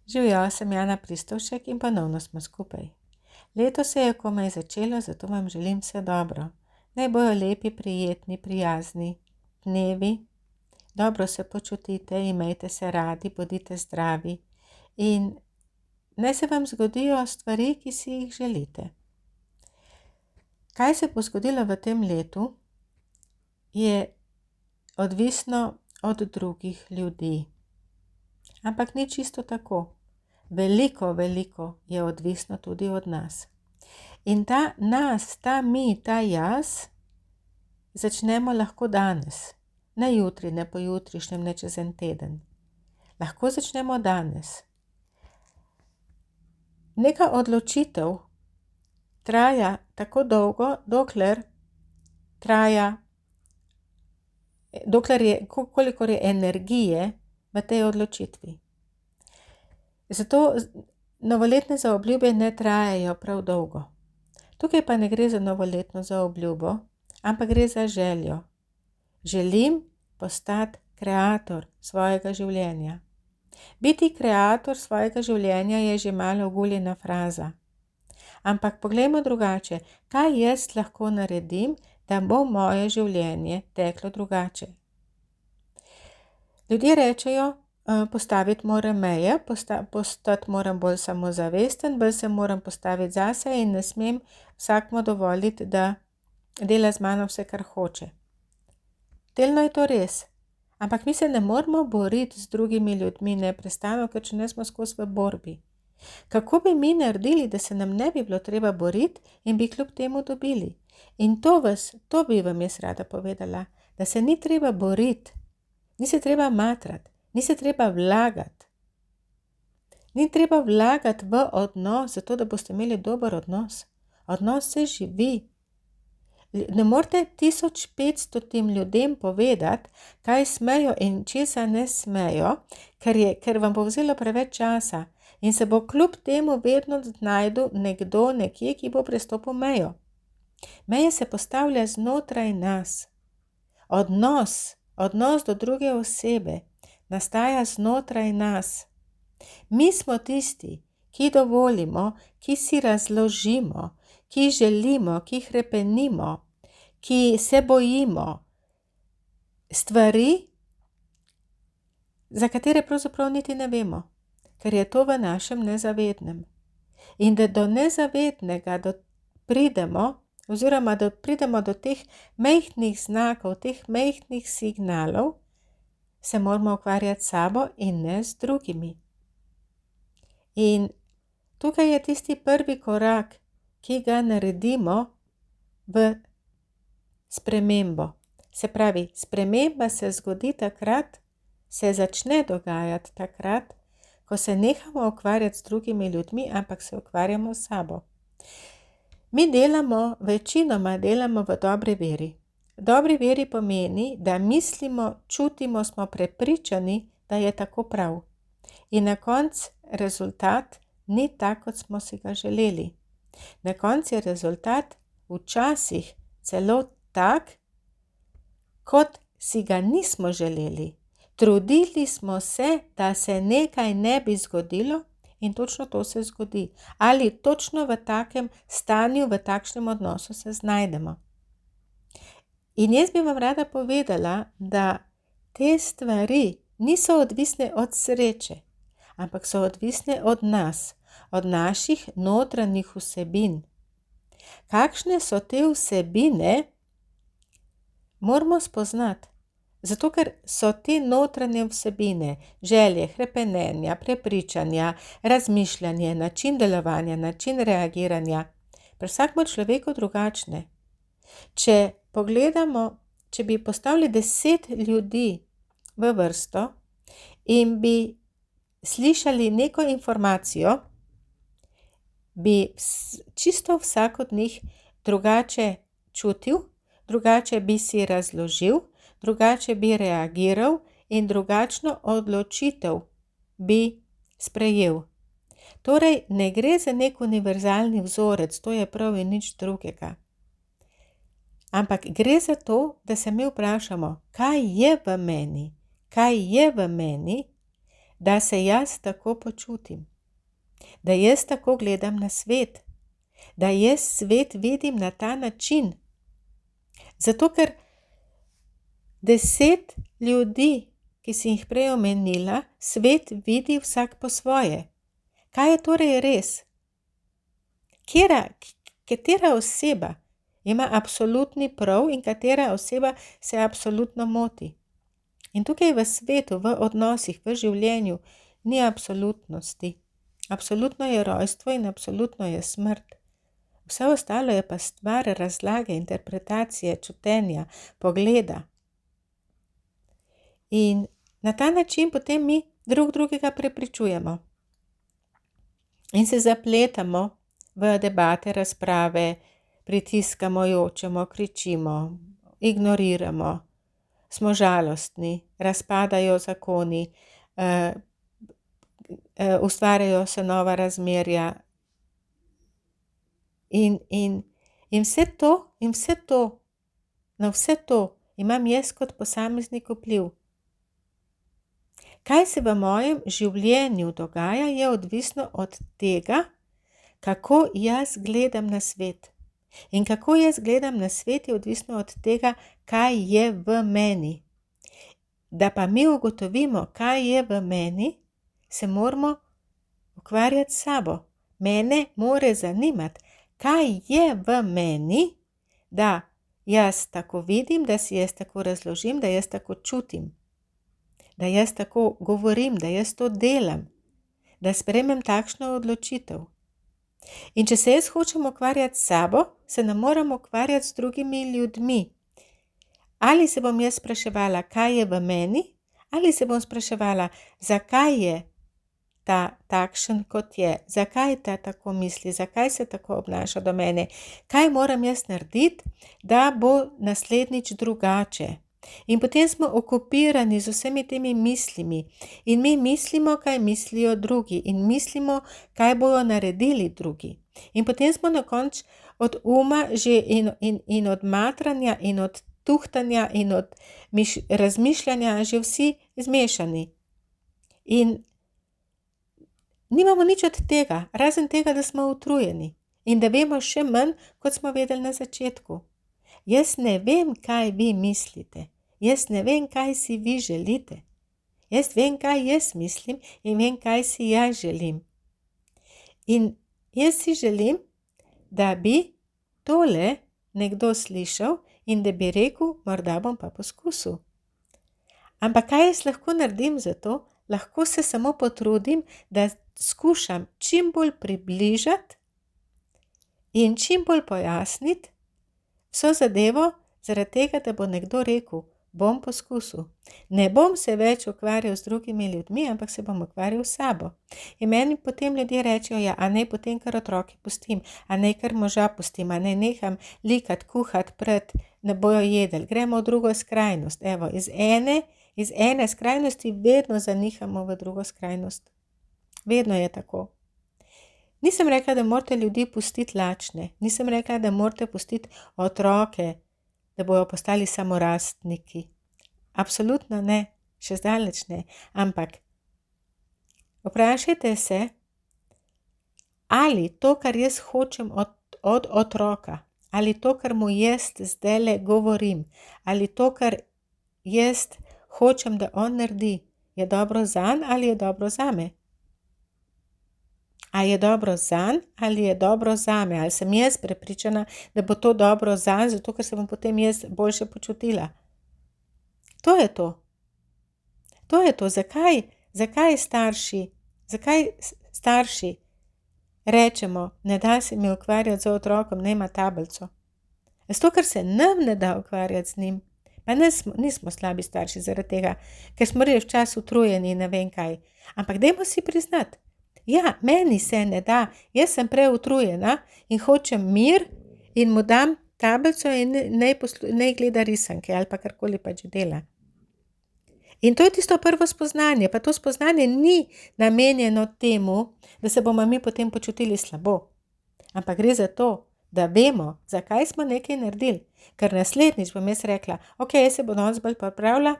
Živjo, sem Jana Pristovšek in ponovno smo skupaj. Leto se je komaj začelo, zato vam želim vse dobro. Naj bojo lepi, prijetni, prijazni dnevi. Dobro se počutite, imejte se radi, bodite zdravi in naj se vam zgodijo stvari, ki si jih želite. Kaj se bo zgodilo v tem letu, je odvisno od drugih ljudi. Ampak ni čisto tako. Veliko je odvisno tudi od nas. In ta nas, ta mi, ta jaz, začnemo lahko danes. Ne jutri, ne pojutrišnjem, ne čez en teden. Lahko začnemo danes. Neka odločitev traja tako dolgo, kolikor je energije v tej odločitvi. Zato novoletne zaobljube ne trajajo prav dolgo. Tukaj pa ne gre za novoletno zaobljubo, ampak gre za željo. Želim postati kreator svojega življenja. Biti kreator svojega življenja je že malo oguljena fraza. Ampak poglejmo drugače, kaj jaz lahko naredim, da bo moje življenje teklo drugače. Ljudje rečejo, postaviti moram meje, postati moram bolj samozavesten, bolj se moram postaviti zase in ne smem vsakmu dovoliti, da dela z mano vse, kar hoče. Delno je to res, ampak mi se ne moramo boriti z drugimi ljudmi neprestano, ker če ne smo skozi v borbi. Kako bi mi naredili, da se nam ne bi bilo treba boriti in bi kljub temu dobili? In to bi vam jaz rada povedala, da se ni treba boriti, ni se treba matrati, ni se treba vlagati. Ni treba vlagati v odnos, zato da boste imeli dober odnos. Odnos se živi. Ne morete 1500 ljudem povedati, kaj smejo in česa ne smejo, ker vam bo vzelo preveč časa in se bo kljub temu vedno našel nekdo nekje, ki bo prestopil mejo. Meje se postavlja znotraj nas. Odnos do druge osebe nastaja znotraj nas. Mi smo tisti, ki dovolimo, ki si razložimo, ki želimo, ki hrepenimo, ki se bojimo stvari, za katere pravzaprav niti ne vemo, ker je to v našem nezavednem. In da do nezavednega pridemo do teh majhnih znakov, teh majhnih signalov, se moramo ukvarjati s sabo in ne z drugimi. In tukaj je tisti prvi korak, ki ga naredimo v spremembo. Se pravi, sprememba se zgodi takrat, se začne dogajati takrat, ko se nehamo ukvarjati z drugimi ljudmi, ampak se ukvarjamo s sabo. Mi večinoma delamo v dobri veri. V dobri veri pomeni, da mislimo, čutimo, smo prepričani, da je tako prav. In na koncu rezultat ni tak, kot smo si ga želeli. Na koncu je rezultat včasih celo tak, kot si ga nismo želeli. Trudili smo se, da se nekaj ne bi zgodilo in točno to se zgodi. Ali točno v takem stanju, v takšnem odnosu se znajdemo. In jaz bi vam rada povedala, da te stvari niso odvisne od sreče, ampak so odvisne od nas, od naših notranjih vsebin. Kakšne so te vsebine, moramo spoznati. Zato, ker so te notranje vsebine, želje, hrepenenja, prepričanja, razmišljanje, način delovanja, način reagiranja, pri vsakem človeku drugačne. Če pogledamo, če bi postavili 10 ljudi v vrsto in bi slišali neko informacijo, bi čisto vsak od njih drugače čutil, drugače bi si razložil, drugače bi reagiral in drugačno odločitev bi sprejel. Torej, ne gre za nek univerzalni vzorec, to je prav in nič drugega. Ampak gre za to, da se mi vprašamo, kaj je v meni, da se jaz tako počutim, da jaz tako gledam na svet, da jaz svet vidim na ta način. Zato, ker 10 ljudi, ki si jih prej omenila, svet vidi vsak po svoje. Kaj je torej res? Katera oseba ima absolutni prav in katera oseba se absolutno moti? In tukaj v svetu, v odnosih, v življenju ni absolutnosti. Absolutno je rojstvo in absolutno je smrt. Vse ostalo je pa stvar razlage, interpretacije, čutenja, pogleda. In na ta način potem mi drug drugega prepričujemo. In se zapletamo v debate, razprave, pritiskamo, jočemo, kričimo, ignoriramo, smo žalostni, razpadajo zakoni, ustvarjajo se nova razmerja. In vse to, na vse to imam jaz kot posameznik vpliv. Kaj se v mojem življenju dogaja, je odvisno od tega, kako jaz gledam na svet. In kako jaz gledam na svet, je odvisno od tega, kaj je v meni. Da pa mi ugotovimo, kaj je v meni, se moramo ukvarjati s sabo. Mene more zanimati, kaj je v meni, da jaz tako vidim, da si jaz tako razložim, da jaz tako čutim, da jaz tako govorim, da jaz to delam, da sprejmem takšno odločitev. In če se jaz hočem ukvarjati s sabo, se ne moram ukvarjati s drugimi ljudmi. Ali se bom jaz spraševala, kaj je v meni, ali se bom spraševala, zakaj je ta takšen, kot je, zakaj ta tako misli, zakaj se tako obnaša do mene, kaj moram jaz narediti, da bo naslednjič drugače. In potem smo okupirani z vsemi temi mislimi in mi mislimo, kaj mislijo drugi in mislimo, kaj bojo naredili drugi. In potem smo na koncu od uma že in od matranja in od tuhtanja in od razmišljanja že vsi zmešani. In nimamo nič od tega, razen tega, da smo utrujeni in da vemo še manj, kot smo vedeli na začetku. Jaz ne vem, kaj vi mislite. Jaz ne vem, kaj si vi želite. Jaz vem, kaj jaz mislim in vem, kaj si jaz želim. In jaz si želim, da bi tole nekdo slišal in da bi rekel, morda bom pa poskusil. Ampak kaj jaz lahko naredim za to? Lahko se samo potrudim, da skušam čim bolj približati in čim bolj pojasniti vso zadevo, zaradi tega, da bo nekdo rekel, bom poskusil. Ne bom se več ukvarjal z drugimi ljudmi, ampak se bom ukvarjal s sabo. In meni potem ljudje rečejo, ja, a naj potem kar otroke pustim, a naj kar moža pustim, a naj neham likati, kuhati, prati, ne bojo jedli. Gremo v drugo skrajnost. Evo, iz ene skrajnosti vedno zanihamo v drugo skrajnost. Vedno je tako. Nisem rekla, da morate ljudi pustiti lačne. Nisem rekla, da morate pustiti otroke, da bojo postali samorastniki. Absolutno ne, še zdaleč ne. Ampak vprašajte se, ali to, kar jaz hočem od otroka, ali to, kar mu jaz zdajle govorim, ali to, kar jaz hočem, da on naredi, je dobro zanj ali je dobro zame. A je dobro zanj ali je dobro zame, ali sem jaz prepričana, da bo to dobro zanj, zato ker se bom potem jaz boljše počutila. To je to. To je to. Zakaj starši rečemo, ne da se mi ukvarjati z otrokom, ne ima tablico? Zato, ker se nam ne da ukvarjati z njim. Pa nismo slabi starši zaradi tega, ker smo res včasih utrujeni in ne vem kaj. Ampak dajmo si priznati. Ja, meni se ne da, jaz sem preutrujena in hočem mir in mu dam tablico in naj gleda risanke ali pa karkoli pa že dela. In to je tisto prvo spoznanje, pa to spoznanje ni namenjeno temu, da se bomo mi potem počutili slabo. Ampak gre za to, da vemo, zakaj smo nekaj naredili. Ker naslednjič bom jaz rekla, ok, jaz se bom danes bolj pripravila,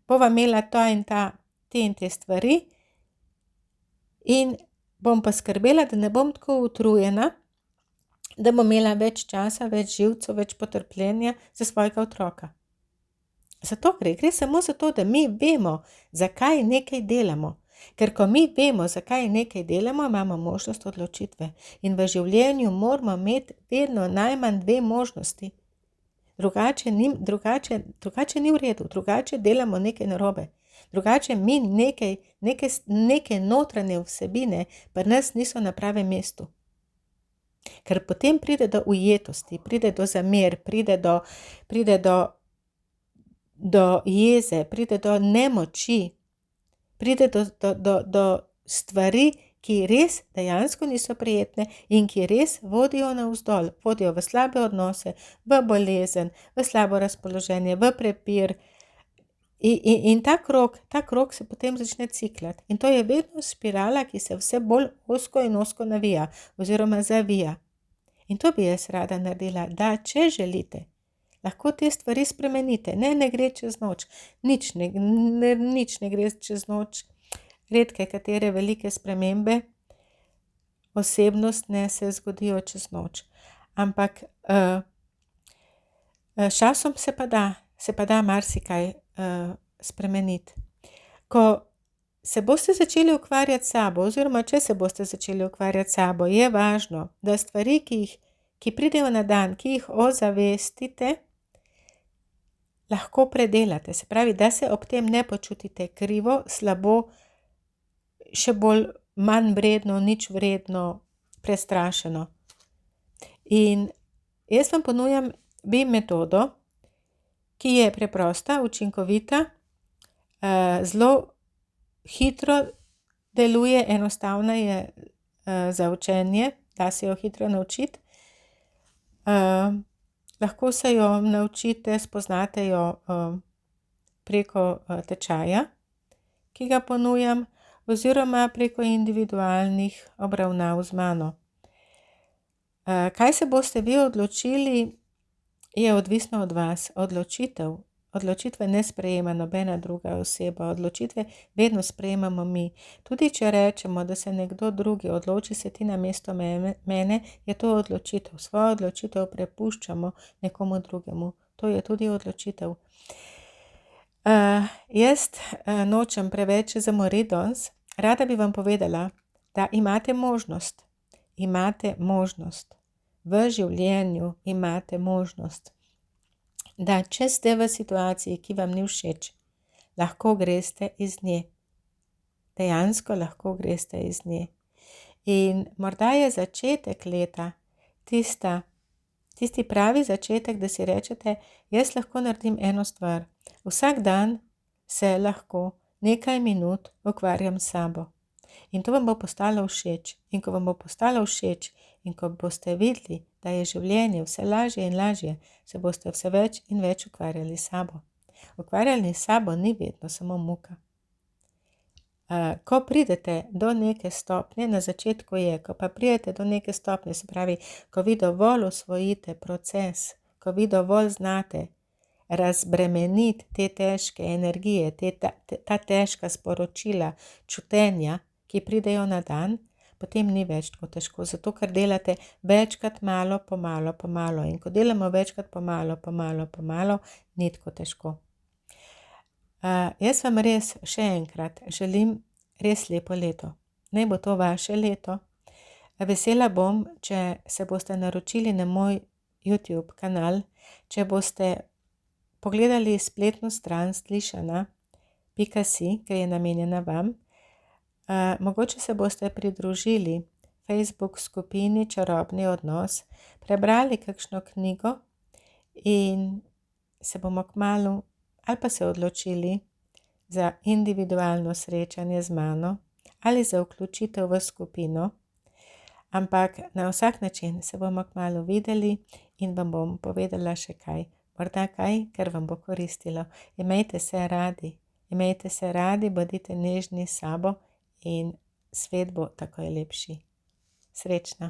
bova imela te in te stvari in bom poskrbela, da ne bom tako utrujena, da bom imela več časa, več živcev, več potrpljenja za svojega otroka. Zato gre samo za to, da mi vemo, zakaj nekaj delamo. Ker ko mi vemo, zakaj nekaj delamo, imamo možnost odločitve. In v življenju moramo imeti vedno najmanj 2 možnosti. Drugače ni v redu, drugače delamo nekaj narobe. Drugače mi neke notranje vsebine pri nas niso na pravem mestu. Ker potem pride do ujetosti, pride do zamer, pride do jeze, pride do nemoči, pride do stvari, ki res dejansko niso prijetne in ki res vodijo navzdol, vodijo v slabe odnose, v bolezen, v slabo razpoloženje, v prepir. In ta krog se potem začne ciklati. In to je vedno spirala, ki se vse bolj ozko in ozko navija oziroma zavija. In to bi jaz rada naredila, da če želite, lahko te stvari spremenite. Ne gre čez noč. Nič ne gre čez noč. Redke katere velike spremembe osebnostne se zgodijo čez noč. Ampak s časom se pa da marsikaj spremeniti. Ko se boste začeli ukvarjati s sabo, oziroma če se boste začeli ukvarjati s sabo, je važno, da stvari, ki pridejo na dan, ki jih ozavestite, lahko predelate. Se pravi, da se ob tem ne počutite krivo, slabo, še bolj manj vredno, nič vredno, prestrašeno. In jaz vam ponujam metodo, ki je preprosta, učinkovita, zelo hitro deluje, enostavna je za učenje, da se jo hitro naučiti. Lahko se jo naučite, spoznate jo preko tečaja, ki ga ponujam, oziroma preko individualnih obravnav z mano. Kaj se boste vi odločili, je odvisno od vas. Odločitve ne sprejema nobena druga oseba, odločitve vedno sprejemamo mi. Tudi če rečemo, da se nekdo drugi odloči se ti namesto mene, je to odločitev. Svojo odločitev prepuščamo nekomu drugemu. To je tudi odločitev. Jaz nočem preveč zamoriti danes. Rada bi vam povedala, da imate možnost. V življenju imate možnost, da če ste v situaciji, ki vam ni všeč, lahko greste iz nje. Dejansko lahko greste iz nje. In morda je začetek leta tisti pravi začetek, da si rečete, jaz lahko naredim eno stvar. Vsak dan se lahko nekaj minut ukvarjam s sabo. In to vam bo postalo všeč. In ko vam bo postalo všeč in ko boste videli, da je življenje vse lažje in lažje, se boste vse več in več ukvarjali s sabo. Ukvarjali s sabo ni vedno samo muka. Ko pridete do neke stopnje, na začetku je, ko pa pridete do neke stopnje, se pravi, ko vi dovolj osvojite proces, ko vi dovolj znate razbremeniti te težke energije, ta težka sporočila, čutenja, ki pridejo na dan, potem ni več tako težko, zato ker delate večkrat malo po malo. In ko delamo večkrat po malo, ni tako težko. Jaz vam res še enkrat želim res lepo leto. Naj bo to vaše leto. Vesela bom, če se boste naročili na moj YouTube kanal, če boste pogledali spletno stran slišana.si, ki je namenjena vam. Mogoče se boste pridružili Facebook skupini Čarobni odnos, prebrali kakšno knjigo in se bomo kmalu ali pa se odločili za individualno srečanje z mano ali za vključitev v skupino, ampak na vsak način se bomo kmalu videli in vam bom povedala še kaj. Morda kaj, ker vam bo koristilo. Imejte se radi, bodite nežni s sabo in svet bo takoj lepši. Srečno!